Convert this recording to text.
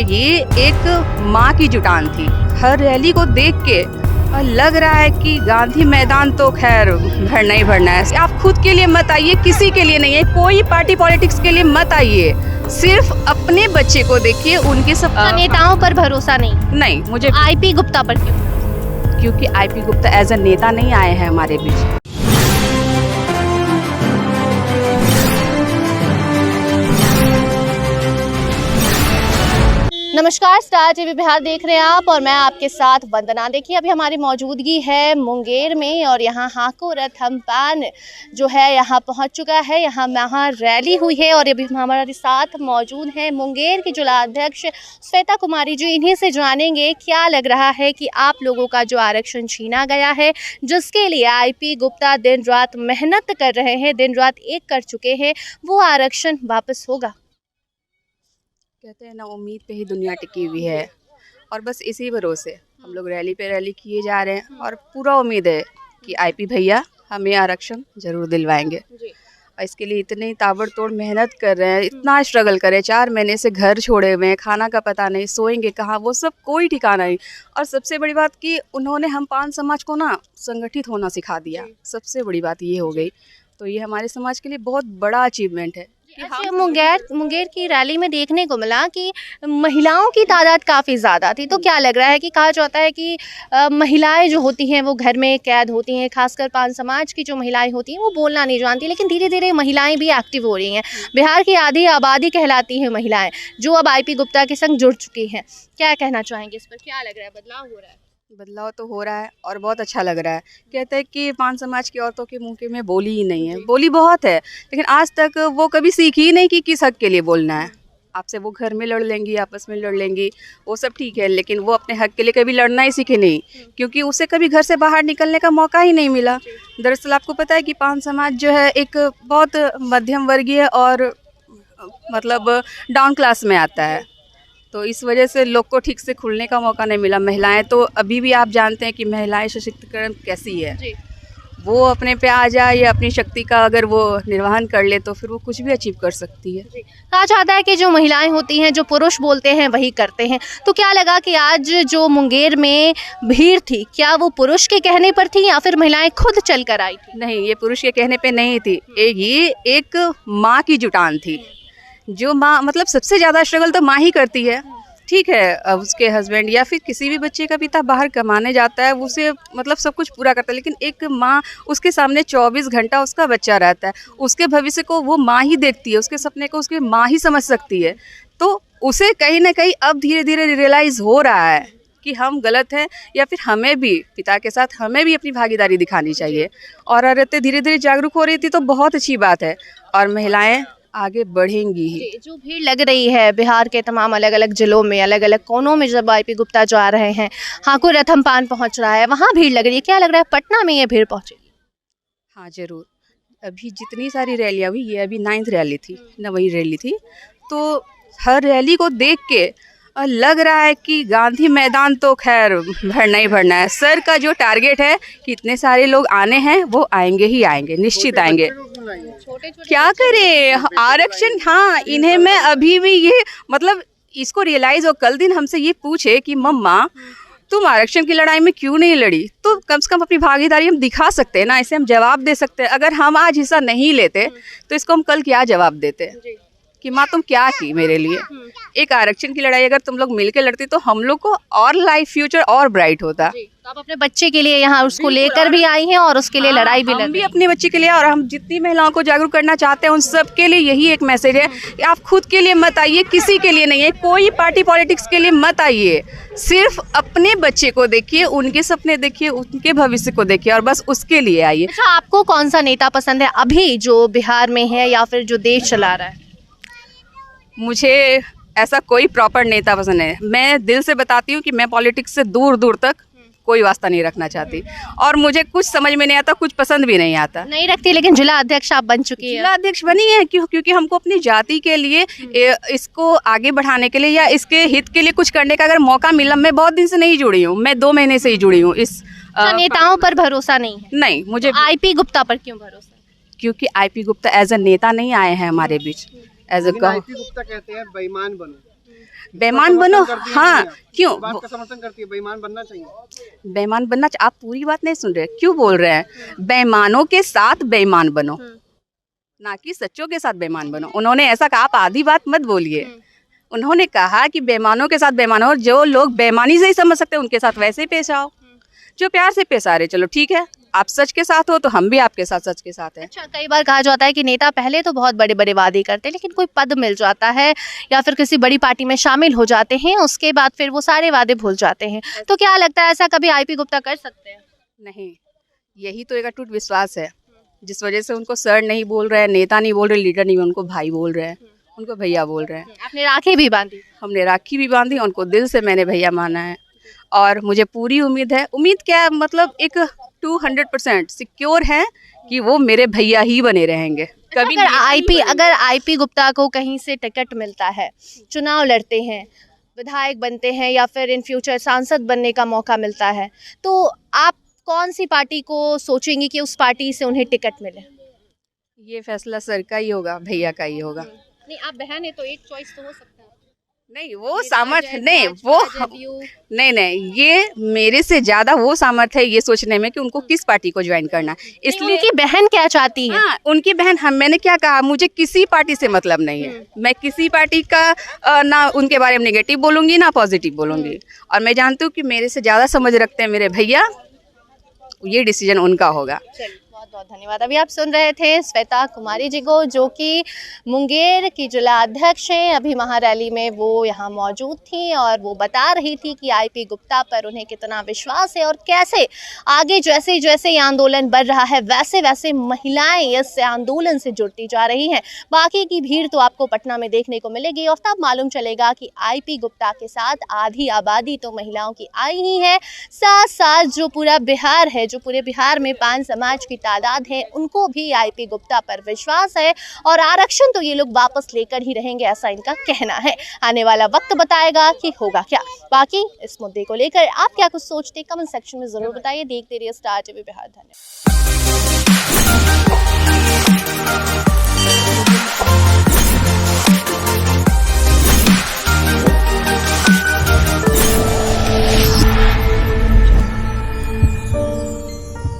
ये एक माँ की जुटान थी। हर रैली को देख के लग रहा है कि गांधी मैदान तो खैर भरना ही भरना है। आप खुद के लिए मत आइए, किसी के लिए नहीं है, कोई पार्टी पॉलिटिक्स के लिए मत आइए, सिर्फ अपने बच्चे को देखिए। उनके सब नेताओं पर भरोसा नहीं। मुझे आईपी गुप्ता पर क्यों? क्योंकि आईपी गुप्ता एज अ नेता नहीं आए हैं हमारे बीच। नमस्कार, स्टार टीवी बिहार देख रहे हैं आप और मैं आपके साथ वंदना। देखिए अभी हमारी मौजूदगी है मुंगेर में और यहाँ हाको रथम्पान जो है यहाँ पहुँच चुका है। यहाँ रैली हुई है और अभी हमारे साथ मौजूद हैं मुंगेर की जिला अध्यक्ष श्वेता कुमारी जी। इन्हीं से जानेंगे क्या लग रहा है कि आप लोगों का जो आरक्षण छीना गया है, जिसके लिए आईपी गुप्ता दिन रात मेहनत कर रहे हैं, दिन रात एक कर चुके हैं, वो आरक्षण वापस होगा? कहते हैं ना, उम्मीद पे ही दुनिया टिकी हुई है और बस इसी भरोसे हम लोग रैली पे रैली किए जा रहे हैं और पूरा उम्मीद है कि आईपी भैया हमें आरक्षण जरूर दिलवाएंगे। और इसके लिए इतनी ताबड़तोड़ मेहनत कर रहे हैं, इतना स्ट्रगल कर रहे हैं। 4 महीने से घर छोड़े हुए हैं, खाना का पता नहीं, सोएंगे कहाँ, वो सब कोई ठिकाना नहीं। और सबसे बड़ी बात कि उन्होंने हम पान समाज को ना संगठित होना सिखा दिया। सबसे बड़ी बात ये हो गई, तो ये हमारे समाज के लिए बहुत बड़ा अचीवमेंट है। अच्छा, मुंगेर की रैली में देखने को मिला कि महिलाओं की तादाद काफ़ी ज़्यादा थी। तो क्या लग रहा है कि कहा जाता है कि महिलाएं जो होती हैं वो घर में कैद होती हैं, खासकर पान समाज की जो महिलाएं होती हैं वो बोलना नहीं जानती, लेकिन धीरे धीरे महिलाएं भी एक्टिव हो रही हैं। बिहार की आधी आबादी कहलाती हैं महिलाएं, जो अब आईपी गुप्ता के संग जुड़ चुकी हैं। क्या कहना चाहेंगे इस पर? क्या लग रहा है, बदलाव हो रहा है? बदलाव तो हो रहा है और बहुत अच्छा लग रहा है। कहते हैं कि पान समाज की औरतों के मुंह के में बोली ही नहीं है। बोली बहुत है, लेकिन आज तक वो कभी सीखी ही नहीं कि किस हक के लिए बोलना है। आपसे वो घर में लड़ लेंगी, आपस में लड़ लेंगी, वो सब ठीक है, लेकिन वो अपने हक के लिए कभी लड़ना ही सीखे नहीं, क्योंकि उसे कभी घर से बाहर निकलने का मौका ही नहीं मिला। दरअसल आपको पता है कि पान समाज जो है एक बहुत मध्यम वर्गीय और मतलब डाउन क्लास में आता है, तो इस वजह से लोग को ठीक से खुलने का मौका नहीं मिला। महिलाएं तो अभी भी आप जानते हैं कि महिलाएं सशक्तिकरण कैसी है। वो अपने पे आ जाए या अपनी शक्ति का अगर वो निर्वहन कर ले तो फिर वो कुछ भी अचीव कर सकती है। कहा जाता है कि जो महिलाएं होती हैं, जो पुरुष बोलते हैं वही करते हैं। तो क्या लगा कि आज जो मुंगेर में भीड़ थी, क्या वो पुरुष के कहने पर थी या फिर महिलाएं खुद चल कर आई थी? नहीं, ये पुरुष के कहने पे नहीं थी, ये एक माँ की जुटान थी। जो माँ मतलब सबसे ज़्यादा स्ट्रगल तो माँ ही करती है। ठीक है, अब उसके हस्बैंड या फिर किसी भी बच्चे का पिता बाहर कमाने जाता है, उसे मतलब सब कुछ पूरा करता है, लेकिन एक माँ उसके सामने 24 घंटा उसका बच्चा रहता है। उसके भविष्य को वो माँ ही देखती है, उसके सपने को उसकी माँ ही समझ सकती है। तो उसे कहीं ना कहीं अब धीरे धीरे रियलाइज़ हो रहा है कि हम गलत हैं, या फिर हमें भी पिता के साथ हमें भी अपनी भागीदारी दिखानी चाहिए। और औरतें धीरे धीरे जागरूक हो रही थी, तो बहुत अच्छी बात है और महिलाएं आगे बढ़ेंगी ही। जो भीड़ लग रही है बिहार के तमाम अलग अलग जिलों में, अलग अलग कोनों में, जब आईपी गुप्ता जा रहे हैं, हाको रथम्पान पहुंच रहा है, वहां भीड़ लग रही है, क्या लग रहा है पटना में ये भीड़ पहुंचेगी? हाँ जरूर, अभी जितनी सारी रैलियाँ हुई, ये अभी 9th रैली थी, 9वीं रैली थी, तो हर रैली को देख के लग रहा है कि गांधी मैदान तो खैर भरना ही भरना है। सर का जो टारगेट है कि इतने सारे लोग आने हैं, वो आएंगे ही आएंगे, निश्चित आएंगे। क्या करें आरक्षण, हाँ इन्हें मैं अभी भी ये मतलब इसको रियलाइज हो, कल दिन हमसे ये पूछे कि मम्मा तुम आरक्षण की लड़ाई में क्यों नहीं लड़ी, तो कम से कम अपनी भागीदारी हम दिखा सकते हैं ना, इसे हम जवाब दे सकते हैं। अगर हम आज हिस्सा नहीं लेते तो इसको हम कल क्या जवाब देते कि माँ तुम क्या की मेरे लिए। एक आरक्षण की लड़ाई अगर तुम लोग मिलकर लड़ती तो हम लोग को और लाइफ फ्यूचर और ब्राइट होता। तो आप अपने बच्चे के लिए यहाँ उसको लेकर भी आई हैं और उसके लिए लड़ाई भी लड़ भी अपने बच्चे के लिए, और हम जितनी महिलाओं को जागरूक करना चाहते हैं उन सब के लिए यही एक मैसेज है कि आप खुद के लिए मत आइए, किसी के लिए नहीं है, कोई पार्टी पॉलिटिक्स के लिए मत आइए, सिर्फ अपने बच्चे को देखिए, उनके सपने देखिए, उनके भविष्य को देखिए और बस उसके लिए आइए। अच्छा, आपको कौन सा नेता पसंद है अभी जो बिहार में है या फिर जो देश चला रहा है? मुझे ऐसा कोई प्रॉपर नेता पसंद है। मैं दिल से बताती हूँ कि मैं पॉलिटिक्स से दूर दूर तक कोई वास्ता नहीं रखना चाहती, और मुझे कुछ समझ में नहीं आता, कुछ पसंद भी नहीं आता। नहीं रखती, लेकिन जिला अध्यक्ष आप बन चुकी है। जिला अध्यक्ष बनी है क्योंकि हमको अपनी जाति के लिए इसको आगे बढ़ाने के लिए या इसके हित के लिए कुछ करने का अगर मौका मिला। मैं बहुत दिन से नहीं जुड़ी हूँ, मैं 2 महीने से ही जुड़ी हूँ इस नेताओं पर भरोसा नहीं है? नहीं, मुझे आईपी गुप्ता पर क्यों भरोसा? क्योंकि आईपी गुप्ता एज अ नेता नहीं आए हैं हमारे बीच। एज अ आईपी गुप्ता कहते हैं बेईमान बनो। बेईमान बनो, हाँ क्यों बात का समर्थन करती है, बेईमान बनना चाहिए। बेईमान बनना आप पूरी बात नहीं सुन रहे, क्यों बोल रहे हैं? बेईमानों के साथ बेईमान बनो, ना कि सच्चों के साथ बेईमान बनो। उन्होंने ऐसा कहा, आप आधी बात मत बोलिए। उन्होंने कहा कि बेईमानों के साथ बेईमान हो, और जो लोग बेईमानी से ही समझ सकते हैं उनके साथ वैसे ही पेश आओ। जो प्यार से पेश आ रहे, चलो ठीक है, आप सच के साथ हो तो हम भी आपके साथ सच के साथ हैं। अच्छा, कई बार कहा जाता है कि नेता पहले तो बहुत बड़े बड़े वादे करते हैं, लेकिन कोई पद मिल जाता है या फिर किसी बड़ी पार्टी में शामिल हो जाते हैं, उसके बाद फिर वो सारे वादे भूल जाते हैं। तो क्या लगता है ऐसा कभी आईपी गुप्ता कर सकते हैं? नहीं, यही तो एक अटूट विश्वास है, जिस वजह से उनको सर नहीं बोल रहे हैं, नेता नहीं बोल रहे, लीडर नहीं, उनको भाई बोल रहे हैं, उनको भैया बोल रहे हैं। आपने राखी भी बांधी? हमने राखी भी बांधी, उनको दिल से मैंने भैया माना है, और मुझे पूरी उम्मीद है, उम्मीद क्या है, मतलब एक 200% सिक्योर है कि वो मेरे भैया ही बने रहेंगे। कभी अगर आईपी गुप्ता को कहीं से टिकट मिलता है, चुनाव लड़ते हैं, विधायक बनते हैं या फिर इन फ्यूचर सांसद बनने का मौका मिलता है, तो आप कौन सी पार्टी को सोचेंगी कि उस पार्टी से उन्हें टिकट मिले? ये फैसला सर का ही होगा, भैया का ही होगा। नहीं, आप बहन है तो एक चॉइस तो हो सकता है। नहीं, वो सामर्थ्य नहीं, वो नहीं, ये मेरे से ज्यादा वो सामर्थ्य है ये सोचने में कि उनको किस पार्टी को ज्वाइन करना है। इसलिए उनकी बहन क्या चाहती है? हाँ, उनकी बहन, मैंने क्या कहा, मुझे किसी पार्टी से मतलब नहीं है। मैं किसी पार्टी का ना उनके बारे में नेगेटिव बोलूंगी ना पॉजिटिव बोलूंगी, और मैं जानती हूँ कि मेरे से ज्यादा समझ रखते हैं मेरे भैया, ये डिसीजन उनका होगा। बहुत बहुत धन्यवाद। अभी आप सुन रहे थे श्वेता कुमारी जी को, जो कि मुंगेर की जिला अध्यक्ष हैं। अभी महारैली में वो यहाँ मौजूद थी और वो बता रही थी कि आईपी गुप्ता पर उन्हें कितना विश्वास है और कैसे आगे जैसे जैसे ये आंदोलन बढ़ रहा है वैसे वैसे महिलाएं इस आंदोलन से जुड़ती जा रही हैं। बाकी की भीड़ तो आपको पटना में देखने को मिलेगी और तब मालूम चलेगा कि आईपी गुप्ता के साथ आधी आबादी तो महिलाओं की आई ही है, साथ साथ जो पूरा बिहार है, जो पूरे बिहार में पान समाज की तादाद है, उनको भी आईपी गुप्ता पर विश्वास है और आरक्षण तो ये लोग वापस लेकर ही रहेंगे, ऐसा इनका कहना है। आने वाला वक्त बताएगा कि होगा क्या। बाकी इस मुद्दे को लेकर आप क्या कुछ सोचते, कमेंट सेक्शन में जरूर बताइए। देखते रहिए स्टार टीवी बिहार। धन्यवाद।